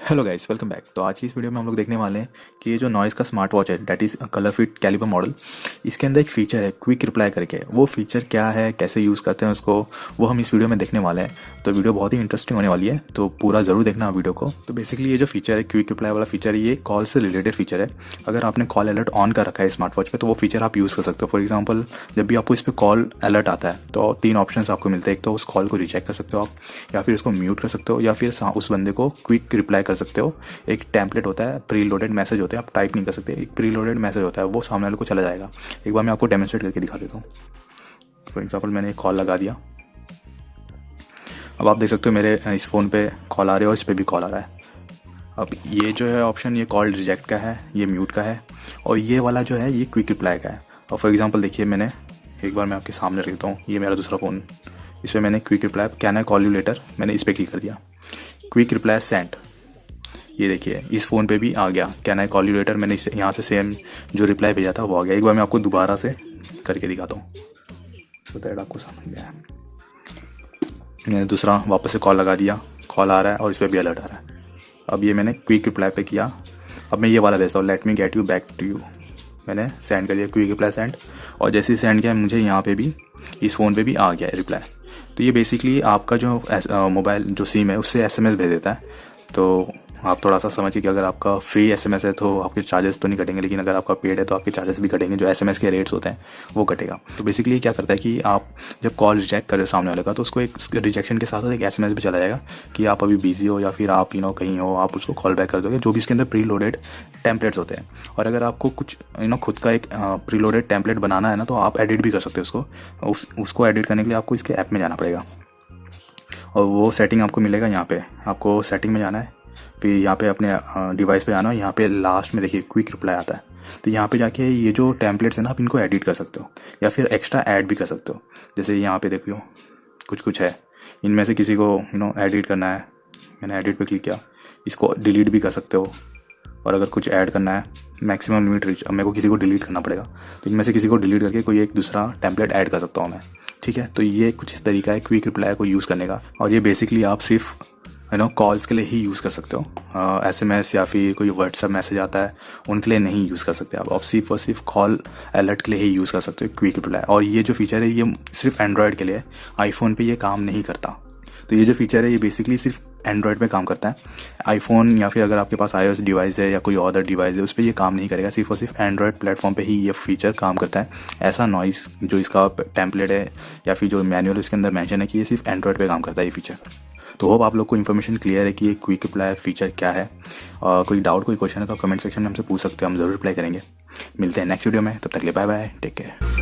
Hello guys, welcome back. तो आज की इस वीडियो में हम लोग देखने वाले हैं कि ये जो नॉइस का स्मार्ट वॉच है that is colour fit calibre model, इसके अंदर एक फीचर है क्विक रिप्लाई करके। वो फीचर क्या है, कैसे यूज़ करते हैं उसको, वो हम इस वीडियो में देखने वाले हैं। तो वीडियो बहुत ही इंटरेस्टिंग होने वाली है, तो पूरा ज़रूर देखना वीडियो को। तो बेसिकली ये जो फीचर है क्विक रिप्लाई वाला फीचर है, ये कॉल से रिलेटेड फीचर है। अगर आपने कॉल अलर्ट ऑन कर रखा है स्मार्ट वॉच पर तो वो फीचर आप यूज़ कर सकते हो। फॉर एग्जाम्पल, जब भी आपको इस पर कॉल अलर्ट आता है तो 3 ऑप्शन आपको मिलते हैं। एक तो उस कॉल को रिजेक्ट कर सकते हो आप, या फिर उसको म्यूट कर सकते हो, या फिर उस बंदे को क्विक रिप्लाई कर सकते हो। एक टेम्पलेट होता है, प्री लोडेड मैसेज होते हैं, आप टाइप नहीं कर सकते। एक प्री लोडेड मैसेज होता है, वो सामने वाले को चला जाएगा। एक बार मैं आपको डेमोन्स्ट्रेट करके दिखा देता हूँ। फॉर एग्जाम्पल, मैंने एक कॉल लगा दिया। अब आप देख सकते हो मेरे इस फ़ोन पे कॉल आ रहे हो और इस पर भी कॉल आ रहा है। अब ये जो है ऑप्शन, ये कॉल रिजेक्ट का है, ये म्यूट का है, और ये वाला जो है ये क्विक रिप्लाई का है। और फॉर एग्जाम्पल देखिए, मैंने एक बार मैं आपके सामने रख देता हूँ, ये मेरा दूसरा फ़ोन, इस पर मैंने quick reply can I call you later, मैंने इस पर क्लिक कर दिया। क्विक रिप्लाई सेंड, ये देखिए इस फ़ोन पे भी आ गया can I call you later. मैंने इसे यहाँ से सेम जो रिप्लाई भेजा था वो आ गया। एक बार मैं आपको दोबारा से करके दिखाता हूँ सो दैट आपको समझ में आए। मैंने दूसरा वापस से कॉल लगा दिया, कॉल आ रहा है और इस पर भी अलर्ट आ रहा है। अब ये मैंने क्विक रिप्लाई पे किया। अब मैं ये वाला भेजता हूँ, let me get you back to you, मैंने सेंड कर दिया क्विक रिप्लाई सेंड। और जैसे ही सेंड किया मुझे यहाँ पे भी इस फ़ोन पे भी आ गया रिप्लाई। तो ये बेसिकली आपका जो मोबाइल जो सिम है उससे SMS भेज देता है। तो आप थोड़ा सा समझिए कि अगर आपका फ्री SMS है तो आपके चार्जेस तो नहीं कटेंगे, लेकिन अगर आपका पेड है तो आपके चार्जेस भी कटेंगे। जो SMS के रेट्स होते हैं वो कटेगा। तो बेसिकली ये क्या करता है कि आप जब कॉल रिजेक्ट कर रहे हो सामने वाले का, तो उसको एक रिजेक्शन के साथ साथ एक SMS भी चला जाएगा कि आप अभी बिजी हो, या फिर आप कहीं हो, आप उसको कॉल बैक कर दोगे, जो भी इसके अंदर प्री लोडेड टेम्पलेट्स होते हैं। और अगर आपको कुछ खुद का एक प्री लोडेड टेम्पलेट बनाना है ना, तो आप एडिट भी कर सकते हो उसको। उसको एडिट करने के लिए आपको इसके ऐप में जाना पड़ेगा, और वो सेटिंग आपको मिलेगा यहाँ पे। आपको सेटिंग में जाना है, फिर यहाँ पे अपने डिवाइस पे जाना है। यहाँ पे लास्ट में देखिए क्विक रिप्लाई आता है। तो यहाँ पे जाके ये जो टेम्पलेट्स हैं ना, आप इनको एडिट कर सकते हो, या फिर एक्स्ट्रा ऐड भी कर सकते हो। जैसे यहाँ पे देखियो कुछ है, इनमें से किसी को एडिट करना है, मैंने एडिट पे क्लिक किया। इसको डिलीट भी कर सकते हो, और अगर कुछ ऐड करना है मैक्सिमम लिमिट रीच, अब मेरे को किसी को डिलीट करना पड़ेगा, तो इनमें से किसी को डिलीट करके कोई एक दूसरा टेम्पलेट ऐड कर सकता हूँ मैं। ठीक है, तो ये कुछ इस तरीका है क्विक रिप्लाई को यूज़ करने का। और ये बेसिकली आप सिर्फ कॉल्स के लिए ही यूज़ कर सकते हो। SMS या फिर कोई व्हाट्सएप मैसेज आता है उनके लिए नहीं यूज़ कर सकते आप सिर्फ और सिर्फ कॉल अलर्ट के लिए ही यूज़ कर सकते हो क्विक रिप्लाई। और ये जो फीचर है ये सिर्फ एंड्रॉयड के लिए है, आईफोन पे ये काम नहीं करता। तो ये जो फीचर है ये बेसिकली सिर्फ एंड्रॉयड पे काम करता है। आईफोन या फिर अगर आपके पास iOS डिवाइस है या कोई अदर डिवाइस है, उस पर ये काम नहीं करेगा। सिर्फ और सिर्फ एंड्रॉयड प्लेटफॉर्म पे ही ये फीचर काम करता है। ऐसा नॉइस जो इसका टेम्पलेट है या फिर जो मैनुअल इसके अंदर मेंशन है कि ये सिर्फ एंड्रॉयड पे काम करता है ये फीचर। तो होप आप लोग को इन्फॉर्मेशन क्लियर है कि ये क्विक रिप्लाई फीचर क्या है। कोई डाउट, कोई क्वेश्चन है तो आप कमेंट सेक्शन में हमसे पूछ सकते हो, हम ज़रूर रिप्लाई करेंगे। मिलते हैं नेक्स्ट वीडियो में, तब तक के लिए बाय बाय, टेक केयर।